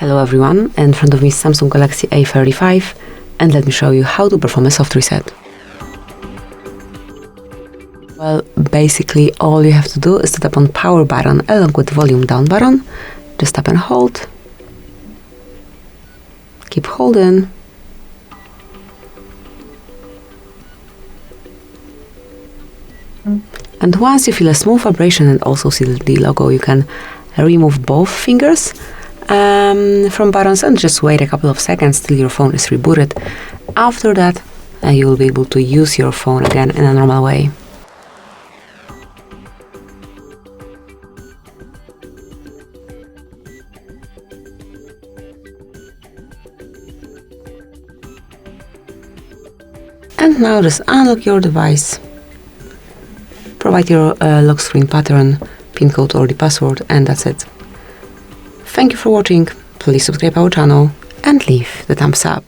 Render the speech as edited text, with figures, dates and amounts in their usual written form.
Hello everyone, in front of me is Samsung Galaxy A35 and let me show you how to perform a soft reset. Well, basically all you have to do is to tap on power button along with volume down button. Just tap and hold. Keep holding. And once you feel a smooth vibration and also see the logo, you can remove both fingers from buttons and just wait a couple of seconds till your phone is rebooted. After that, you will be able to use your phone again in a normal way. And now just unlock your device, provide your lock screen pattern, PIN code or the password, and that's it. Thank you for watching, please subscribe our channel and leave the thumbs up.